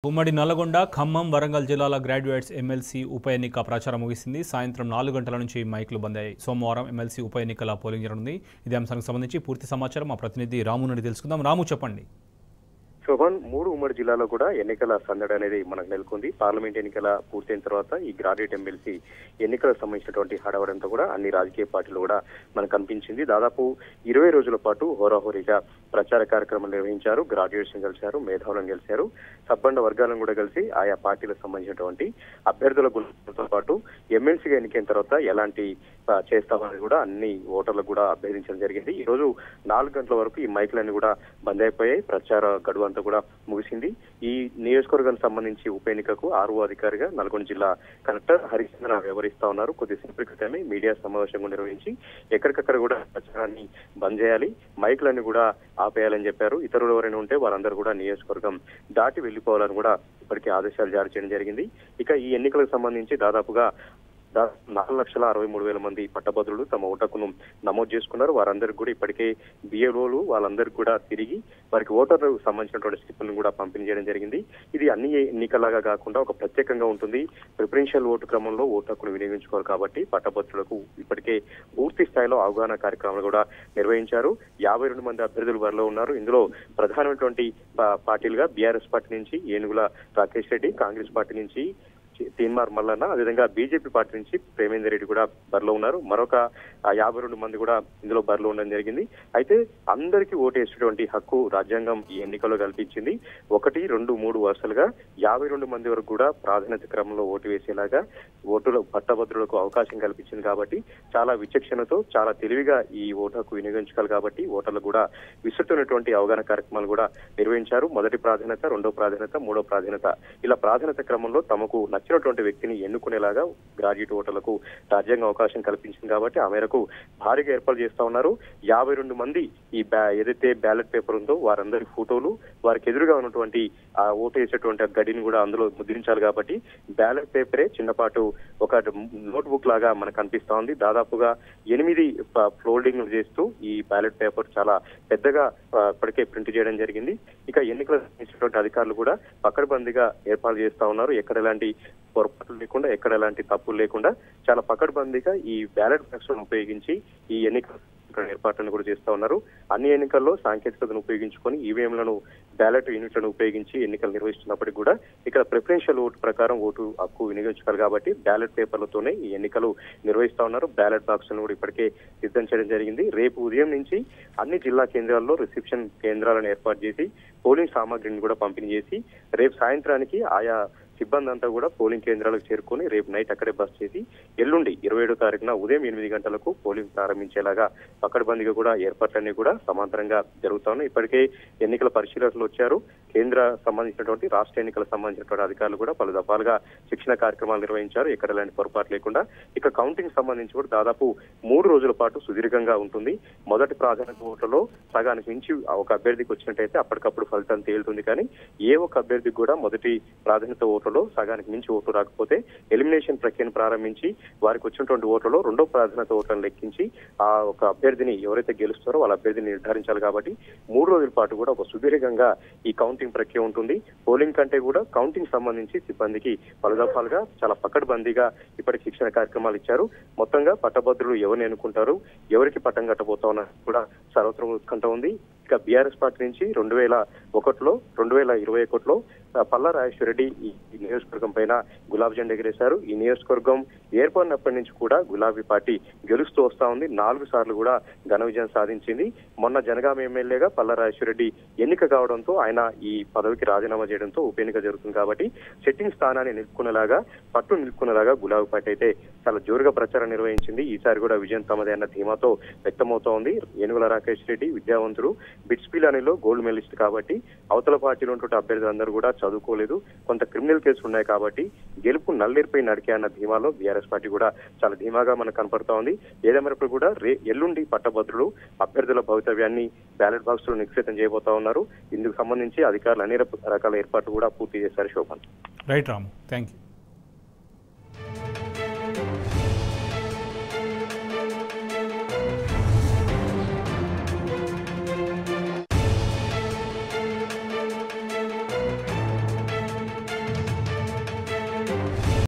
ఉమ్మడి నల్లగొండ, ఖమ్మం, వరంగల్ జిల్లాల graduates MLC ఉప ఎన్నిక ప్రచారం ముగిసింది. సాయంత్రం 4 గంటల నుంచి మైకులు బంద్ అయ్యాయి. సోమవారం ఎమ్మెల్సీ ఉప ఎన్నికల పోలింగ్ జరగనుంది. ఇదే అంశానికి సంబంధించి పూర్తి సమాచారం మా ప్రతినిధి రాము నుండి తెలుసుకుందాం. రాము, చెప్పండి. శోభన్, 3 ఉమ్మడి జిల్లాలో కూడా ఎన్నికల సందడి అనేది మనకు నెలకొంది. పార్లమెంట్ ఎన్నికల పూర్తయిన తర్వాత ఈ గ్రాడ్యుయేట్ ఎమ్మెల్సీ ఎన్నికలకు సంబంధించినటువంటి హడావడంతో కూడా అన్ని రాజకీయ పార్టీలు కూడా మనకు కనిపించింది. దాదాపు 20 రోజుల పాటు హోరాహోరీగా ప్రచార కార్యక్రమాలు నిర్వహించారు. గ్రాడ్యుయేట్స్ కలిశారు, మేధావులను కలిశారు, సబ్బండ వర్గాలను కూడా కలిసి ఆయా పార్టీలకు సంబంధించినటువంటి అభ్యర్థుల గుణంతో పాటు ఎమ్మెల్సీగా ఎన్నికైన తర్వాత ఎలాంటి చేస్తామని కూడా అన్ని ఓటర్లకు కూడా అభ్యర్థించడం జరిగింది. ఈ రోజు 4 గంటల వరకు ఈ మైకులన్నీ కూడా బంద్ అయిపోయాయి. ప్రచార గడువు అంతా కూడా ముగిసింది. ఈ నియోజకవర్గానికి సంబంధించి ఉప ఎన్నికకు 6వ అధికారిగా నల్గొండ జిల్లా కలెక్టర్ హరిచంద్ర వ్యవహరిస్తా ఉన్నారు. కొద్దిసేపటి క్రితమే మీడియా సమావేశం నిర్వహించి ఎక్కడికక్కడ కూడా ప్రచారాన్ని బంద్ చేయాలి, మైకులన్నీ కూడా ఆపేయాలని చెప్పారు. ఇతరులు ఎవరైనా ఉంటే వారందరూ కూడా నియోజకవర్గం దాటి వెళ్లిపోవాలని కూడా ఇప్పటికే ఆదేశాలు జారీ చేయడం జరిగింది. ఇక ఈ ఎన్నికలకు సంబంధించి దాదాపుగా 4,63,000 మంది పట్టభద్రులు తమ ఓటకును నమోదు చేసుకున్నారు. వారందరికీ కూడా ఇప్పటికే బిఏఓలు వాళ్ళందరికీ కూడా తిరిగి వారికి ఓటర్లకు సంబంధించినటువంటి స్లిప్పులను కూడా పంపిణీ చేయడం జరిగింది. ఇది అన్ని ఎన్నికలాగా కాకుండా ఒక ప్రత్యేకంగా ఉంటుంది. ప్రిఫరెన్షియల్ ఓటు క్రమంలో ఓటు హక్కును వినియోగించుకోవాలి కాబట్టి పట్టభద్రులకు ఇప్పటికే పూర్తి స్థాయిలో అవగాహన కార్యక్రమాలు కూడా నిర్వహించారు. 52 మంది అభ్యర్థులు వారిలో ఉన్నారు. ఇందులో ప్రధానమైనటువంటి పార్టీలుగా బీఆర్ఎస్ పార్టీ నుంచి ఏనుగుల రాకేష్ రెడ్డి, కాంగ్రెస్ పార్టీ నుంచి తీన్మార్ మల్లన్న, అదేవిధంగా బీజేపీ పార్టీ నుంచి ప్రేమేందర్ రెడ్డి కూడా బరిలో ఉన్నారు. మరొక 52 మంది కూడా ఇందులో బరిలో ఉండడం జరిగింది. అయితే అందరికీ ఓటు వేసేటువంటి హక్కు రాజ్యాంగం ఈ ఎన్నికల్లో కల్పించింది. 1, 2, 3 వరుసలుగా 52 మంది వరకు కూడా ప్రాధాన్యత క్రమంలో ఓటు వేసేలాగా ఓటులో పట్టభద్రులకు అవకాశం కల్పించింది. కాబట్టి చాలా విచక్షణతో చాలా తెలివిగా ఈ ఓటు హక్కు వినియోగించుకోవాలి. కాబట్టి ఓటర్లు కూడా విస్తృతమైనటువంటి అవగాహన కార్యక్రమాలు కూడా నిర్వహించారు. మొదటి ప్రాధాన్యత, 2వ ప్రాధాన్యత, 3వ ప్రాధాన్యత, ఇలా ప్రాధాన్యత క్రమంలో తమకు నచ్చినటువంటి వ్యక్తిని ఎన్నుకునేలాగా గ్రాడ్యుయేట్ ఓటర్లకు రాజ్యాంగం అవకాశం కల్పించింది. కాబట్టి ఆ మేరకు భారీగా ఏర్పాటు చేస్తా ఉన్నారు. 52 మంది ఈ ఏదైతే బ్యాలెట్ పేపర్ ఉందో వారందరి ఫోటోలు, వారికి ఎదురుగా ఉన్నటువంటి ఆ ఓటు వేసేటువంటి గడిని కూడా అందులో ముద్రించాలి. కాబట్టి బ్యాలెట్ పేపరే చిన్నపాటు ఒక నోట్బుక్ లాగా మనకు కనిపిస్తా ఉంది. దాదాపుగా 8 ఫోల్డింగ్లు చేస్తూ ఈ బ్యాలెట్ పేపర్ చాలా పెద్దగా ఇప్పటికే ప్రింట్ చేయడం జరిగింది. ఇక ఎన్నికల సంబంధించినటువంటి అధికారులు కూడా పకడ్బందీగా ఏర్పాటు చేస్తా ఉన్నారు. ఎక్కడ ఎలాంటి పొరపాట్లు లేకుండా, ఎక్కడ ఎలాంటి తప్పులు లేకుండా చాలా పకడ్బందీగా ఈ బ్యాలెట్ బాక్స్లను ఉపయోగించి ఈ ఎన్నికల ఏర్పాట్లను కూడా చేస్తా ఉన్నారు. అన్ని ఎన్నికల్లో సాంకేతికతను ఉపయోగించుకొని ఈవీఎంలను, బ్యాలెట్ యూనిట్లను ఉపయోగించి ఎన్నికలు నిర్వహిస్తున్నప్పటికీ కూడా ఇక్కడ ప్రిఫరెన్షియల్ ఓటు ప్రకారం ఓటు హక్కు వినియోగించుకోవాలి. కాబట్టి బ్యాలెట్ పేపర్లతోనే ఈ ఎన్నికలు నిర్వహిస్తా ఉన్నారు. బ్యాలెట్ బాక్స్లను కూడా ఇప్పటికే సిద్ధం చేయడం జరిగింది. రేపు ఉదయం నుంచి అన్ని జిల్లా కేంద్రాల్లో రిసెప్షన్ కేంద్రాలను ఏర్పాటు చేసి పోలింగ్ సామాగ్రిని కూడా పంపిణీ చేసి రేపు సాయంత్రానికి ఆయా సిబ్బంది అంతా కూడా పోలింగ్ కేంద్రాలకు చేరుకొని రేపు నైట్ అక్కడే బస్ చేసి ఎల్లుండి 27వ తారీఖున ఉదయం 8 గంటలకు పోలింగ్ ప్రారంభించేలాగా పకడ్బందీగా కూడా ఏర్పాట్లన్నీ కూడా సమాంతరంగా జరుగుతా ఉన్నాయి. ఇప్పటికే ఎన్నికల పరిశీలకులు వచ్చారు. కేంద్ర సంబంధించినటువంటి రాష్ట్ర ఎన్నికలకు సంబంధించినటువంటి అధికారులు కూడా పలు దఫాలుగా శిక్షణ కార్యక్రమాలు నిర్వహించారు, ఎక్కడ ఎలాంటి పొరపాటు లేకుండా. ఇక కౌంటింగ్ సంబంధించి కూడా దాదాపు 3 రోజుల పాటు సుదీర్ఘంగా ఉంటుంది. మొదటి ప్రాధాన్యత ఓట్లలో సగానికి మించి ఒక అభ్యర్థికి వచ్చినట్టయితే అప్పటికప్పుడు ఫలితం తేలుతుంది. కానీ ఏ ఒక్క అభ్యర్థికి కూడా మొదటి ప్రాధాన్యత ఓట్లలో సగానికి మించి ఓటు రాకపోతే ఎలిమినేషన్ ప్రక్రియను ప్రారంభించి వారికి వచ్చినటువంటి ఓట్లలో 2వ ప్రాధాన్యత ఓట్లను లెక్కించి ఆ ఒక అభ్యర్థిని ఎవరైతే గెలుస్తారో వాళ్ళ అభ్యర్థిని నిర్ధారించాలి. కాబట్టి 3 రోజుల పాటు కూడా ఒక సుదీర్ఘంగా ఈ కౌంటింగ్ ప్రక్రియ ఉంటుంది. పోలింగ్ కంటే కూడా కౌంటింగ్ సంబంధించి సిబ్బందికి పలు దఫాలుగా చాలా పకడ్బందీగా ఇప్పటికి శిక్షణ కార్యక్రమాలు ఇచ్చారు. మొత్తంగా పట్టభద్రులు ఎవరిని ఎన్నుకుంటారు, ఎవరికి పట్టం కట్టబోతా ఉన్నారు కూడా సర్వత్రం ఉత్కంఠ ఉంది. ఇక బీఆర్ఎస్ పార్టీ నుంచి 2001లో 2021లో పల్లా రాజేశ్వర రెడ్డి ఈ నియోజకవర్గం పైన గులాబీ జెండా ఎగరేశారు. ఈ నియోజకవర్గం ఏర్పడినప్పటి నుంచి కూడా గులాబీ పార్టీ గెలుస్తూ వస్తా ఉంది. 4 సార్లు కూడా ఘన విజయం సాధించింది. మొన్న జనగామ ఎమ్మెల్యేగా పల్లా రాజేశ్వర రెడ్డి ఎన్నిక కావడంతో ఆయన ఈ పదవికి రాజీనామా చేయడంతో ఉప ఎన్నిక జరుగుతుంది. కాబట్టి సెట్టింగ్ స్థానాన్ని నిలుపుకునేలాగా గులాబీ పార్టీ అయితే చాలా జోరుగా ప్రచారం నిర్వహించింది. ఈసారి కూడా విజయం తమదే అన్న ధీమాతో వ్యక్తమవుతా ఉంది. ఏనుగుల రాకేష్ రెడ్డి విద్యావంతుడు, బిట్స్ పిలానీలో గోల్డ్ మెడలిస్ట్. కాబట్టి అవతల పార్టీలో ఉన్నటువంటి అభ్యర్థులందరూ కూడా చదువుకోలేదు, కొంత క్రిమినల్ కేసులు ఉన్నాయి. కాబట్టి గెలుపు నల్లేరుపై నడికే అన్న ధీమాలో బీఆర్ఎస్ పార్టీ కూడా చాలా ధీమాగా మనకు కనపడతా ఉంది. ఏదేమైనప్పుడు కూడా ఎల్లుండి పట్టభద్రులు అభ్యర్థుల భవితవ్యాన్ని బ్యాలెట్ బాక్స్ లో నిక్షిప్తం చేయబోతా ఉన్నారు. ఇందుకు సంబంధించి అధికారులు అన్ని రకాల ఏర్పాట్లు కూడా పూర్తి చేశారు. Shobhan. Right Ramu, thank you.